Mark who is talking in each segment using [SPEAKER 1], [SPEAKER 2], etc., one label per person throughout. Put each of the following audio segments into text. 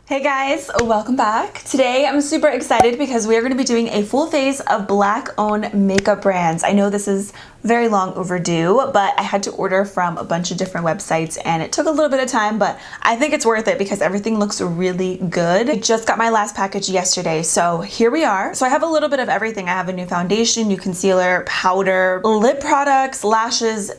[SPEAKER 1] Hey guys, welcome back. Today I'm super excited because we are going to be doing a full face of Black-owned makeup brands. I know this is very long overdue, but I had to order from a bunch of different websites and it took a little bit of time, but I think it's worth it because everything looks really good. I just got my last package yesterday, so here we are. So I have a little bit of everything. I have a new foundation, new concealer, powder, lip products, lashes,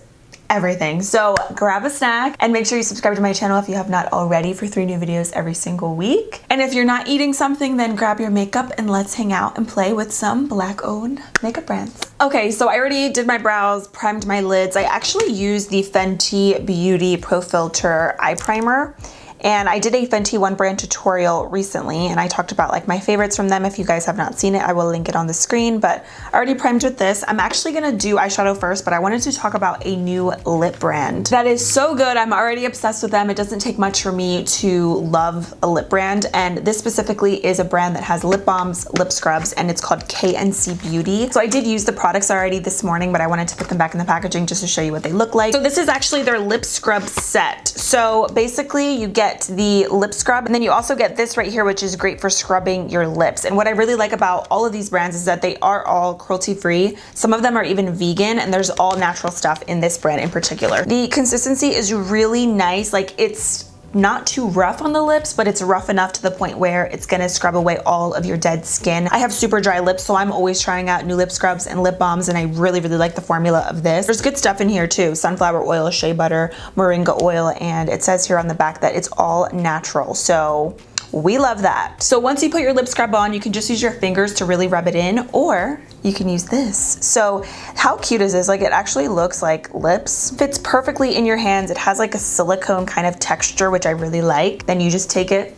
[SPEAKER 1] everything. So grab a snack and make sure you subscribe to my channel if you have not already for 3 new videos every single week. And if you're not eating something, then grab your makeup and let's hang out and play with some Black-owned makeup brands. Okay, so I already did my brows, primed my lids. I actually used the Fenty Beauty Pro Filter Eye Primer. And I did a Fenty One Brand tutorial recently and I talked about like my favorites from them. If you guys have not seen it, I will link it on the screen, but I already primed with this. I'm actually gonna do eyeshadow first, but I wanted to talk about a new lip brand that is so good. I'm already obsessed with them. It doesn't take much for me to love a lip brand. And this specifically is a brand that has lip balms, lip scrubs, and it's called K&C Beauty. So I did use the products already this morning, but I wanted to put them back in the packaging just to show you what they look like. So this is actually their lip scrub set. So basically you get the lip scrub and then you also get this right here, which is great for scrubbing your lips. And what I really like about all of these brands is that they are all cruelty free. Some of them are even vegan and there's all natural stuff in this brand in particular. The consistency is really nice. Like it's not too rough on the lips, but it's rough enough to the point where it's gonna scrub away all of your dead skin. I have super dry lips, so I'm always trying out new lip scrubs and lip balms, and I really like the formula of this. There's good stuff in here too. Sunflower oil, shea butter, moringa oil, and it says here on the back that it's all natural. So we love that. So once you put your lip scrub on, you can just use your fingers to really rub it in, or you can use this. So how cute is this? Like it actually looks like lips. Fits perfectly in your hands. It has like a silicone kind of texture, which I really like. Then you just take it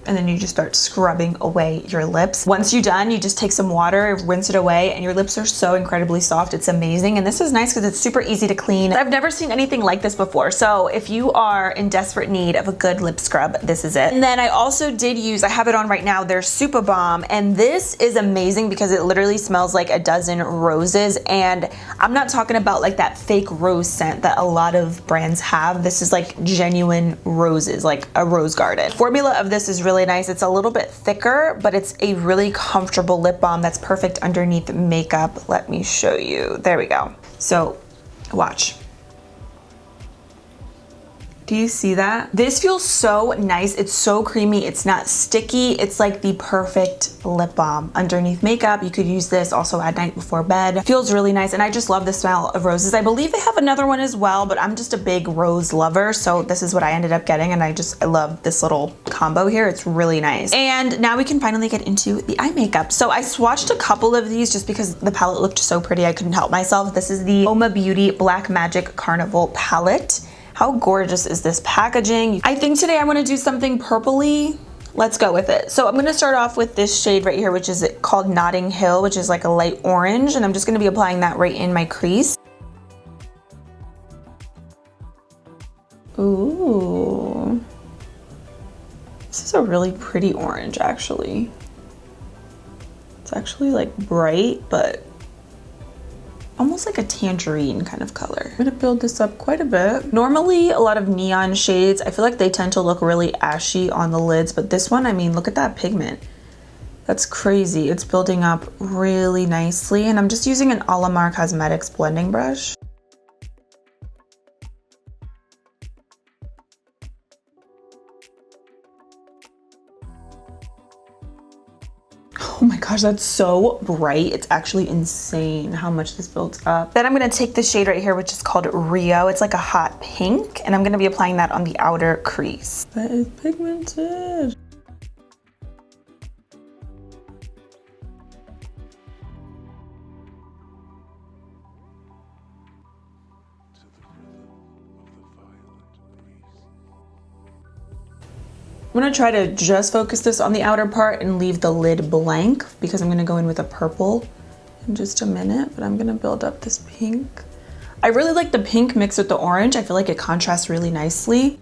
[SPEAKER 1] and then you just start scrubbing away your lips. Once you're done, you just take some water, rinse it away, and your lips are so incredibly soft. It's amazing. And this is nice because it's super easy to clean. I've never seen anything like this before. So if you are in desperate need of a good lip scrub, this is it. And then I also did use, I have it on right now, their Super Balm. And this is amazing because it literally smells like a dozen roses. And I'm not talking about like that fake rose scent that a lot of brands have. This is like genuine roses, like a rose garden. Formula of this is really nice. It's a little bit thicker, but it's a really comfortable lip balm that's perfect underneath makeup. Let me show you. There we go. So watch. Do you see that? This feels so nice. It's so creamy. It's not sticky. It's like the perfect lip balm underneath makeup. You could use this also at night before bed. It feels really nice. And I just love the smell of roses. I believe they have another one as well, but I'm just a big rose lover. So this is what I ended up getting. And I love this little combo here. It's really nice. And now we can finally get into the eye makeup. So I swatched a couple of these just because the palette looked so pretty. I couldn't help myself. This is the UOMA Beauty Black Magic Carnival palette. How gorgeous is this packaging? I think today I want to do something purpley. Let's go with it. So I'm going to start off with this shade right here, which is called Notting Hill, which is like a light orange. And I'm just going to be applying that right in my crease. Ooh. This is a really pretty orange, actually. It's actually like bright, but almost like a tangerine kind of color. I'm gonna build this up quite a bit. Normally, a lot of neon shades, I feel like they tend to look really ashy on the lids, but this one, I mean, look at that pigment. That's crazy. It's building up really nicely, and I'm just using an Alamar Cosmetics blending brush. Oh my gosh, that's so bright. It's actually insane how much this builds up. Then I'm gonna take this shade right here, which is called Rio. It's like a hot pink, and I'm gonna be applying that on the outer crease. That is pigmented. I'm gonna try to just focus this on the outer part and leave the lid blank because I'm gonna go in with a purple in just a minute, but I'm gonna build up this pink. I really like the pink mixed with the orange. I feel like it contrasts really nicely.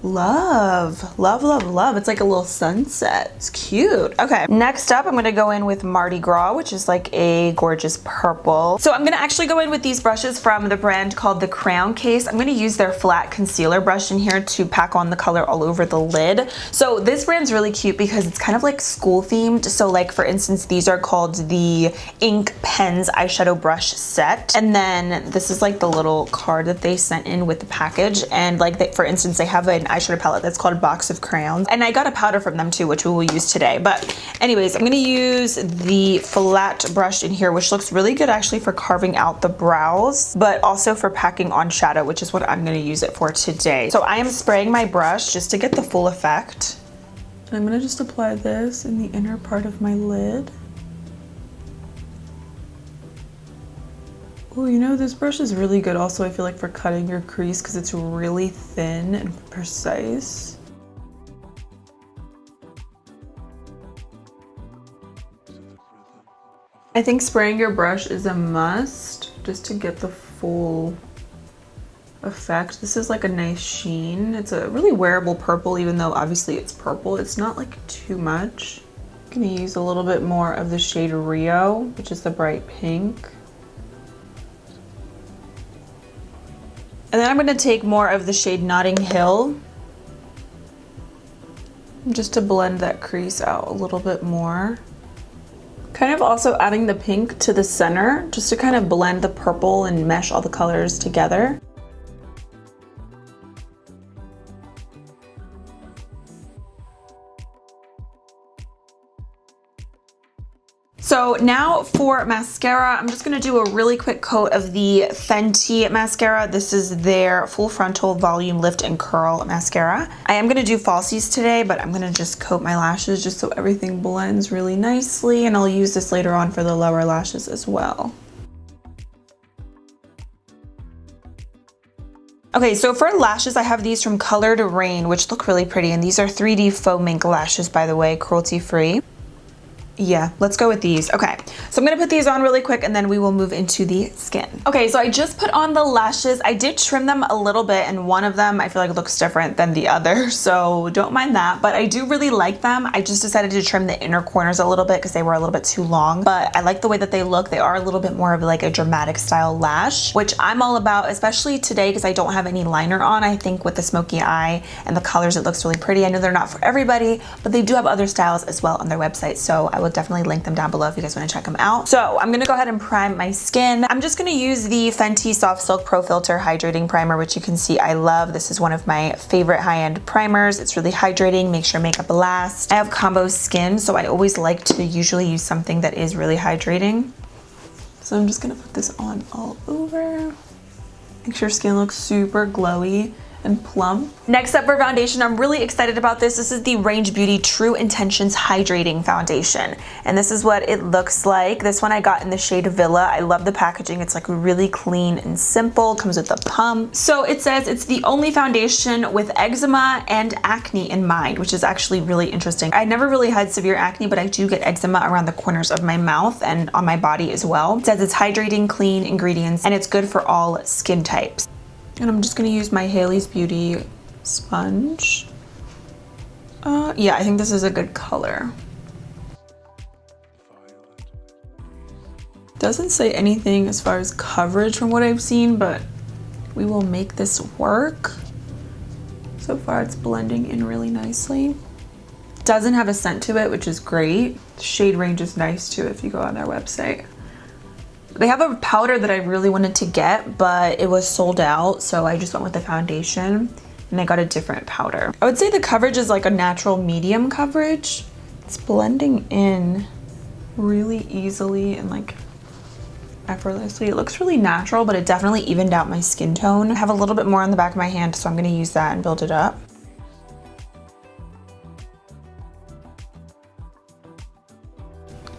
[SPEAKER 1] Love, love, love, love. It's like a little sunset. It's cute. Okay, next up, I'm gonna go in with Mardi Gras, which is like a gorgeous purple. So I'm gonna actually go in with these brushes from the brand called the Crown Case. I'm gonna use their flat concealer brush in here to pack on the color all over the lid. So this brand's really cute because it's kind of like school themed. So like for instance, these are called the Ink Pens eyeshadow brush set. And then this is like the little card that they sent in with the package. And like for instance, they have an eyeshadow palette that's called Box of Crayons, and I got a powder from them too, which we will use today. But anyways, I'm gonna use the flat brush in here, which looks really good actually for carving out the brows, but also for packing on shadow, which is what I'm gonna use it for today. So I am spraying my brush just to get the full effect. And I'm gonna just apply this in the inner part of my lid. Oh, you know, this brush is really good also, I feel like, for cutting your crease because it's really thin and precise. I think spraying your brush is a must just to get the full effect. This is like a nice sheen. It's a really wearable purple, even though obviously it's purple. It's not like too much. I'm gonna use a little bit more of the shade Rio, which is the bright pink. And then I'm going to take more of the shade Notting Hill just to blend that crease out a little bit more. Kind of also adding the pink to the center just to kind of blend the purple and mesh all the colors together. So now for mascara, I'm just gonna do a really quick coat of the Fenty Mascara. This is their Full Frontal Volume Lift and Curl Mascara. I am gonna do falsies today, but I'm gonna just coat my lashes just so everything blends really nicely, and I'll use this later on for the lower lashes as well. Okay, so for lashes, I have these from Colored Rain, which look really pretty, and these are 3D faux mink lashes, by the way, cruelty-free. Yeah, let's go with these. Okay, so I'm gonna put these on really quick and then we will move into the skin. Okay, so I just put on the lashes. I did trim them a little bit, and one of them I feel like looks different than the other, so don't mind that, but I do really like them. I just decided to trim the inner corners a little bit because they were a little bit too long, but I like the way that they look. They are a little bit more of like a dramatic style lash, which I'm all about, especially today because I don't have any liner on. I think with the smoky eye and the colors, it looks really pretty. I know they're not for everybody, but they do have other styles as well on their website, so I will definitely link them down below if you guys want to check them out. So I'm gonna go ahead and prime my skin. I'm just gonna use the Fenty Soft Silk Pro Filter Hydrating Primer, which you can see I love. This is one of my favorite high-end primers. It's really hydrating, makes your makeup last. I have combo skin, so I always like to usually use something that is really hydrating. So I'm just gonna put this on all over. Make sure your skin looks super glowy and plump. Next up for foundation, I'm really excited about this. This is the Range Beauty True Intentions Hydrating Foundation. And this is what it looks like. This one I got in the shade Villa. I love the packaging. It's like really clean and simple. Comes with a pump. So it says it's the only foundation with eczema and acne in mind, which is actually really interesting. I never really had severe acne, but I do get eczema around the corners of my mouth and on my body as well. It says it's hydrating, clean ingredients, and it's good for all skin types. And I'm just gonna use my Haley's Beauty sponge. Yeah, I think this is a good color. Doesn't say anything as far as coverage from what I've seen, but we will make this work. So far it's blending in really nicely. Doesn't have a scent to it, which is great. The shade range is nice too if you go on their website. They have a powder that I really wanted to get, but it was sold out, so I just went with the foundation and I got a different powder. I would say the coverage is like a natural medium coverage. It's blending in really easily and like effortlessly. It looks really natural, but it definitely evened out my skin tone. I have a little bit more on the back of my hand, so I'm gonna use that and build it up.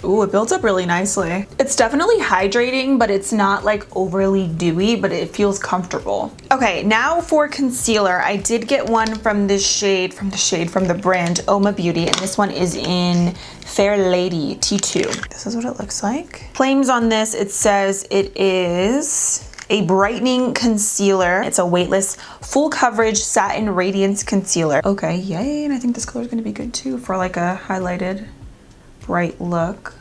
[SPEAKER 1] Ooh, it builds up really nicely. It's definitely hydrating, but it's not like overly dewy, but it feels comfortable. Okay, now for concealer. I did get one from this shade, from the brand UOMA Beauty, and this one is in Fair Lady T2. This is what it looks like. Claims on this, it says it is a brightening concealer. It's a weightless, full coverage satin radiance concealer. Okay, yay, and I think this color is gonna be good too for like a highlighted, bright look.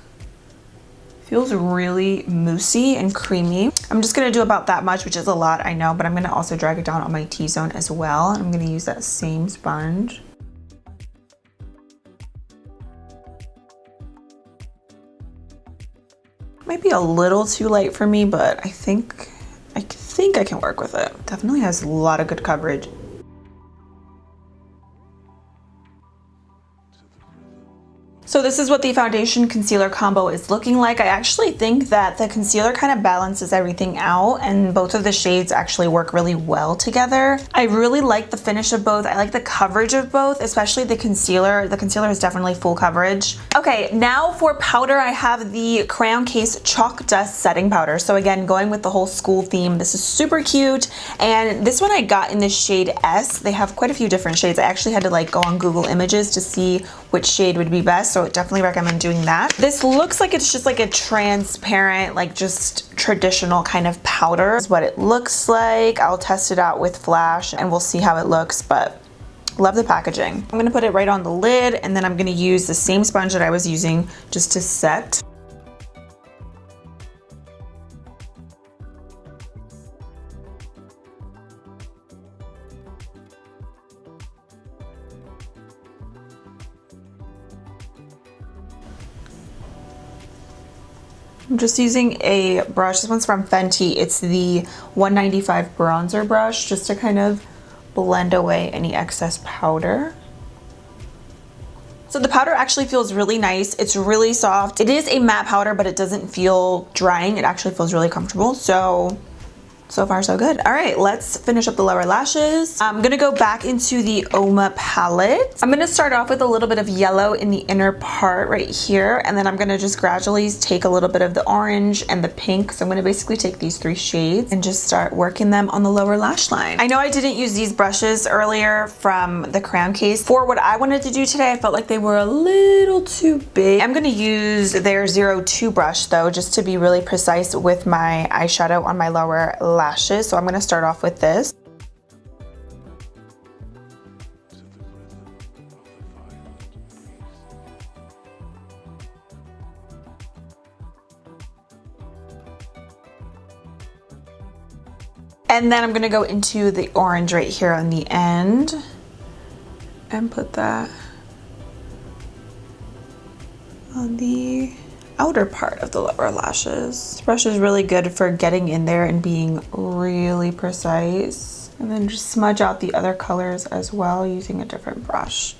[SPEAKER 1] Feels really moussey and creamy. I'm just gonna do about that much, which is a lot, I know, but I'm gonna also drag it down on my T-zone as well. I'm gonna use that same sponge. Might be a little too light for me, but I think I can work with it. Definitely has a lot of good coverage. So this is what the foundation concealer combo is looking like. I actually think that the concealer kind of balances everything out, and both of the shades actually work really well together. I really like the finish of both. I like the coverage of both, especially the concealer. The concealer is definitely full coverage. Okay, now for powder, I have the Crayon Case Chalk Dust Setting Powder. So again, going with the whole school theme, this is super cute. And this one I got in the shade S. They have quite a few different shades. I actually had to like go on Google Images to see which shade would be best. So definitely recommend doing that. This looks like it's just like a transparent, like just traditional kind of powder. This is what it looks like. I'll test it out with flash and we'll see how it looks, but love the packaging. I'm gonna put it right on the lid, and then I'm gonna use the same sponge that I was using just to set. I'm just using a brush. This one's from Fenty. It's the 195 bronzer brush, just to kind of blend away any excess powder. So the powder actually feels really nice. It's really soft. It is a matte powder, but it doesn't feel drying. It actually feels really comfortable. So far so good. All right, let's finish up the lower lashes. I'm gonna go back into the UOMA palette. I'm gonna start off with a little bit of yellow in the inner part right here, and then I'm gonna just gradually take a little bit of the orange and the pink. So I'm gonna basically take these three shades and just start working them on the lower lash line. I know I didn't use these brushes earlier from the Crayon Case. For what I wanted to do today, I felt like they were a little too big. I'm gonna use their 02 brush though, just to be really precise with my eyeshadow on my lower lashes. So I'm going to start off with this. And then I'm going to go into the orange right here on the end and put that on the outer part of the lower lashes. This brush is really good for getting in there and being really precise. And then just smudge out the other colors as well using a different brush.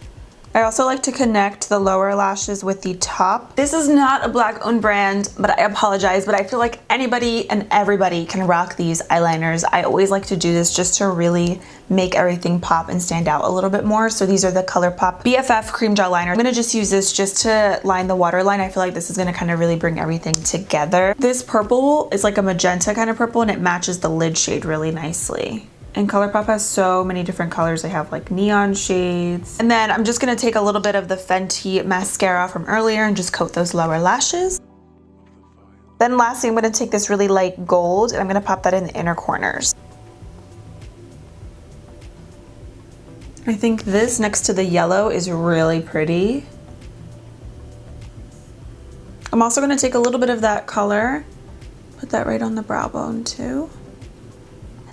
[SPEAKER 1] I also like to connect the lower lashes with the top. This is not a black owned brand, but I apologize, but I feel like anybody and everybody can rock these eyeliners. I always like to do this just to really make everything pop and stand out a little bit more. So these are the ColourPop BFF Cream Gel Liner. I'm gonna just use this just to line the waterline. I feel like this is gonna kind of really bring everything together. This purple is like a magenta kind of purple, and it matches the lid shade really nicely. And ColourPop has so many different colors. They have like neon shades. And then I'm just gonna take a little bit of the Fenty Mascara from earlier and just coat those lower lashes. Then lastly, I'm gonna take this really light gold and I'm gonna pop that in the inner corners. I think this next to the yellow is really pretty. I'm also gonna take a little bit of that color, put that right on the brow bone too.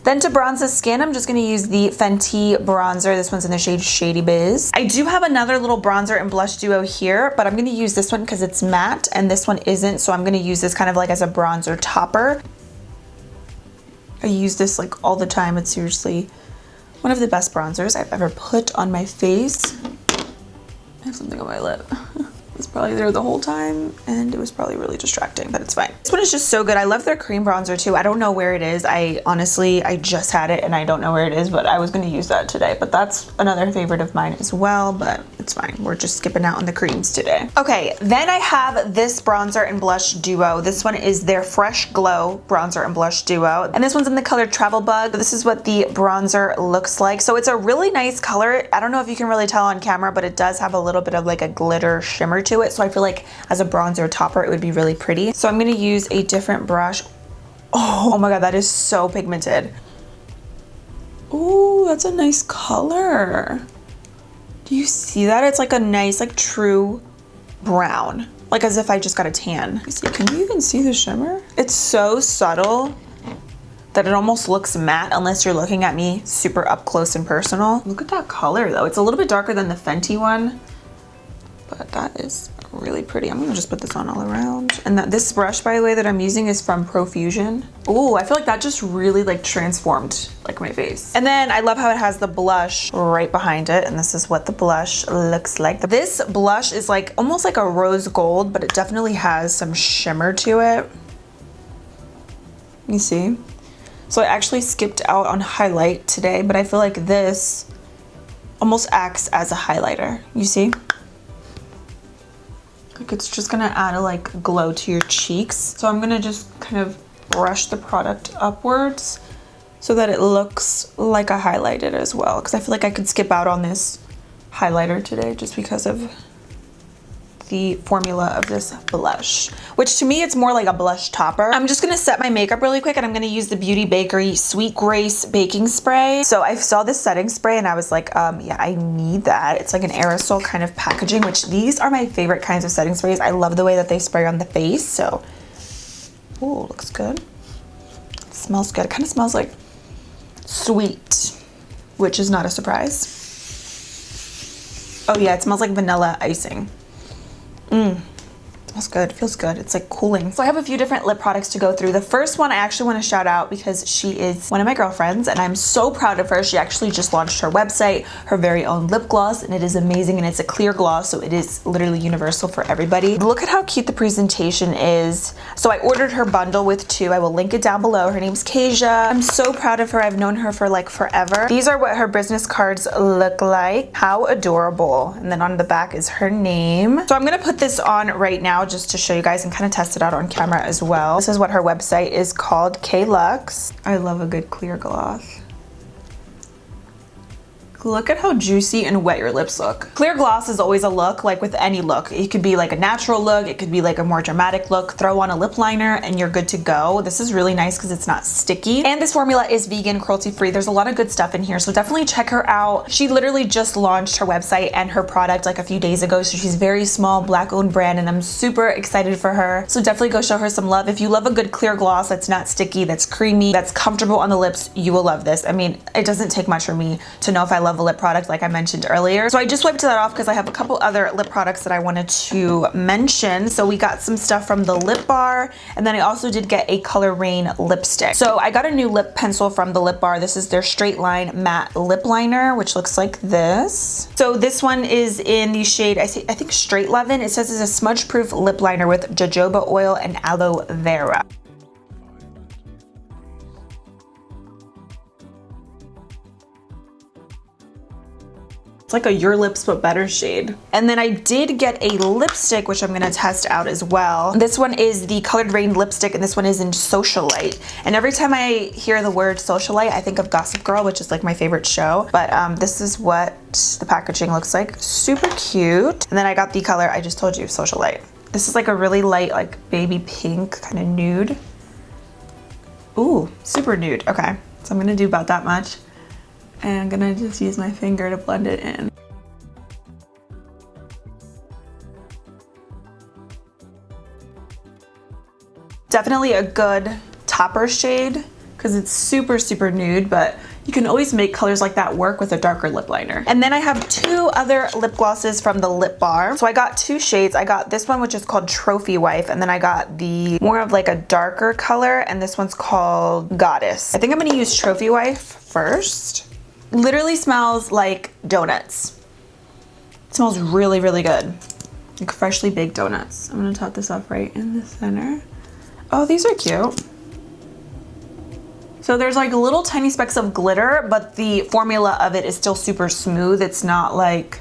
[SPEAKER 1] Then to bronze the skin, I'm just gonna use the Fenty bronzer. This one's in the shade Shady Biz. I do have another little bronzer and blush duo here, but I'm gonna use this one because it's matte and this one isn't, so I'm gonna use this kind of like as a bronzer topper. I use this like all the time. It's seriously one of the best bronzers I've ever put on my face. I have something on my lip. It was probably there the whole time and it was probably really distracting, but it's fine. This one is just so good. I love their cream bronzer too. I don't know where it is. I just had it and I don't know where it is, but I was gonna use that today. But that's another favorite of mine as well, but it's fine. We're just skipping out on the creams today. Okay, then I have this bronzer and blush duo. This one is their Fresh Glow bronzer and blush duo. And this one's in the color Travel Bug. This is what the bronzer looks like. So it's a really nice color. I don't know if you can really tell on camera, but it does have a little bit of like a glitter shimmer to it. So I feel like as a bronzer topper, it would be really pretty. So I'm gonna use a different brush. Oh my God, that is so pigmented. Ooh, that's a nice color. Do you see that? It's like a nice, like true brown. Like as if I just got a tan. Let me see, can you even see the shimmer? It's so subtle that it almost looks matte unless you're looking at me super up close and personal. Look at that color though. It's a little bit darker than the Fenty one, but that is really pretty. I'm gonna just put this on all around. And this brush, by the way, that I'm using is from Profusion. Ooh, I feel like that just really like transformed like my face. And then I love how it has the blush right behind it. And this is what the blush looks like. This blush is like almost like a rose gold, but it definitely has some shimmer to it. You see? So I actually skipped out on highlight today, but I feel like this almost acts as a highlighter. You see? Like it's just gonna add a like glow to your cheeks. So I'm gonna just kind of brush the product upwards so that it looks like a highlighted as well. Because I feel like I could skip out on this highlighter today just because of the formula of this blush, which to me it's more like a blush topper. I'm just gonna set my makeup really quick and I'm gonna use the Beauty Bakery Sweet Grace baking spray. So I saw this setting spray and I was like, yeah, I need that. It's like an aerosol kind of packaging, which these are my favorite kinds of setting sprays. I love the way that they spray on the face. So, ooh, looks good. It smells good. It kind of smells like sweet, which is not a surprise. Oh yeah, it smells like vanilla icing. Smells good, feels good. It's like cooling. So I have a few different lip products to go through. The first one I actually want to shout out because she is one of my girlfriends and I'm so proud of her. She actually just launched her website, her very own lip gloss, and it is amazing and it's a clear gloss, so it is literally universal for everybody. Look at how cute the presentation is. So I ordered her bundle with 2. I will link it down below. Her name's Kae. I'm so proud of her. I've known her for like forever. These are what her business cards look like. How adorable. And then on the back is her name. So I'm gonna put this on right now just to show you guys and kind of test it out on camera as well. This is what her website is called, Kae Lux. I love a good clear gloss. Look at how juicy and wet your lips look. Clear gloss is always a look, like with any look. It could be like a natural look, it could be like a more dramatic look. Throw on a lip liner and you're good to go. This is really nice because it's not sticky. And this formula is vegan, cruelty-free. There's a lot of good stuff in here, so definitely check her out. She literally just launched her website and her product like a few days ago, so she's very small, Black-owned brand, and I'm super excited for her. So definitely go show her some love. If you love a good clear gloss that's not sticky, that's creamy, that's comfortable on the lips, you will love this. I mean, it doesn't take much for me to know if I love a lip product like I mentioned earlier. So I just wiped that off because I have a couple other lip products that I wanted to mention. So we got some stuff from the Lip Bar, and then I also did get a Color Rain lipstick. So I got a new lip pencil from the Lip Bar. This is their Straight Line Matte Lip Liner, which looks like this. So this one is in the shade, I think Straight Leaven. It says it's a smudge-proof lip liner with jojoba oil and aloe vera. Like a Your Lips But Better shade. And then I did get a lipstick, which I'm gonna test out as well. This one is the Colored Rain lipstick, and this one is in Socialite. And every time I hear the word Socialite, I think of Gossip Girl, which is like my favorite show. But this is what the packaging looks like. Super cute. And then I got the color, I just told you, Socialite. This is like a really light, like baby pink, kind of nude. Ooh, super nude. Okay, so I'm gonna do about that much. And I'm gonna just use my finger to blend it in. Definitely a good topper shade because it's super, super nude, but you can always make colors like that work with a darker lip liner. And then I have 2 other lip glosses from the Lip Bar. So I got 2 shades. I got this one, which is called Trophy Wife, and then I got the more of like a darker color, and this one's called Goddess. I think I'm gonna use Trophy Wife first. Literally smells like donuts. It smells really, really good. Like freshly baked donuts. I'm gonna top this off right in the center. Oh, these are cute. So there's like little tiny specks of glitter, but the formula of it is still super smooth. It's not like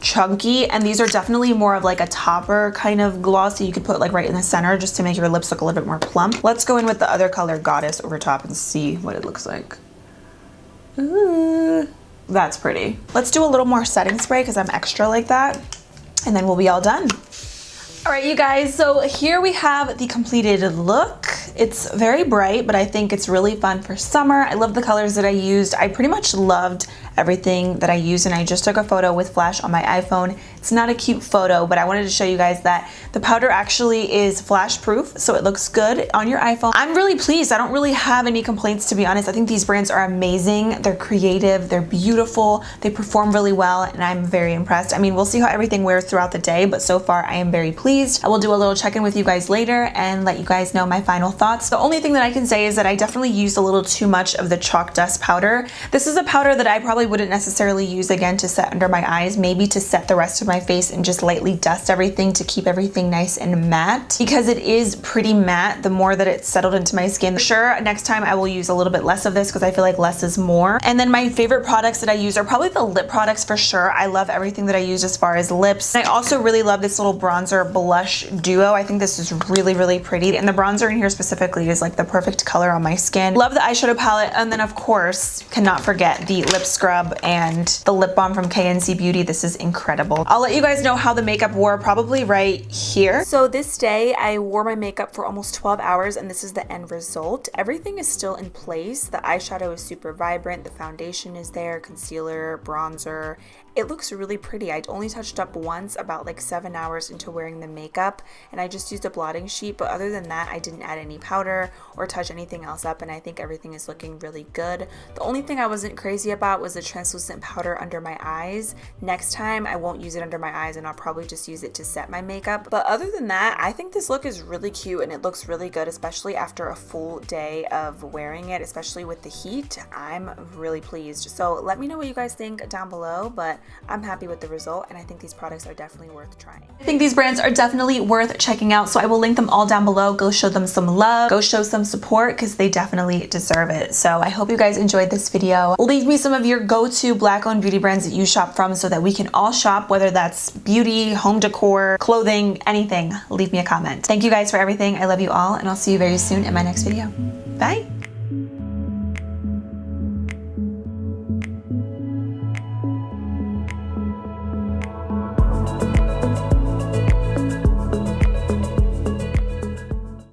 [SPEAKER 1] chunky, and these are definitely more of like a topper kind of gloss that you could put like right in the center just to make your lips look a little bit more plump. Let's go in with the other color, Goddess, over top and see what it looks like. Ooh, that's pretty. Let's do a little more setting spray because I'm extra like that, and then we'll be all done. All right, you guys, so here we have the completed look. It's very bright, but I think it's really fun for summer. I love the colors that I used. I pretty much loved everything that I used, and I just took a photo with flash on my iPhone. It's not a cute photo, but I wanted to show you guys that the powder actually is flash proof, so it looks good on your iPhone. I'm really pleased. I don't really have any complaints, to be honest. I think these brands are amazing. They're creative, they're beautiful, they perform really well, and I'm very impressed. I mean, we'll see how everything wears throughout the day, but so far I am very pleased. I will do a little check-in with you guys later and let you guys know my final thoughts. The only thing that I can say is that I definitely used a little too much of the chalk dust powder. This is a powder that I probably wouldn't necessarily use again to set under my eyes, maybe to set the rest of my face and just lightly dust everything to keep everything nice and matte, because it is pretty matte the more that it's settled into my skin. For sure, next time I will use a little bit less of this because I feel like less is more. And then my favorite products that I use are probably the lip products for sure. I love everything that I use as far as lips. And I also really love this little bronzer blush duo. I think this is really, really pretty. And the bronzer in here specifically is like the perfect color on my skin. Love the eyeshadow palette. And then of course, cannot forget the lip scrub and the lip balm from KNC Beauty. This is incredible. I'll let you guys know how the makeup wore probably right here. So this day I wore my makeup for almost 12 hours and this is the end result. Everything is still in place. The eyeshadow is super vibrant. The foundation is there, concealer, bronzer. It looks really pretty. I'd only touched up once about like 7 hours into wearing the makeup, and I just used a blotting sheet, but other than that I didn't add any powder or touch anything else up, and I think everything is looking really good. The only thing I wasn't crazy about was the translucent powder under my eyes. Next time I won't use it under my eyes and I'll probably just use it to set my makeup. But other than that, I think this look is really cute and it looks really good, especially after a full day of wearing it, especially with the heat. I'm really pleased. So let me know what you guys think down below, but I'm happy with the result and I think these products are definitely worth trying. I think these brands are definitely worth checking out, so I will link them all down below. Go show them some love, go show some support, because they definitely deserve it. So I hope you guys enjoyed this video. Leave me some of your go-to Black-owned beauty brands that you shop from so that we can all shop, whether that's beauty, home decor, clothing, anything. Leave me a comment. Thank you guys for everything. I love you all and I'll see you very soon in my next video. Bye.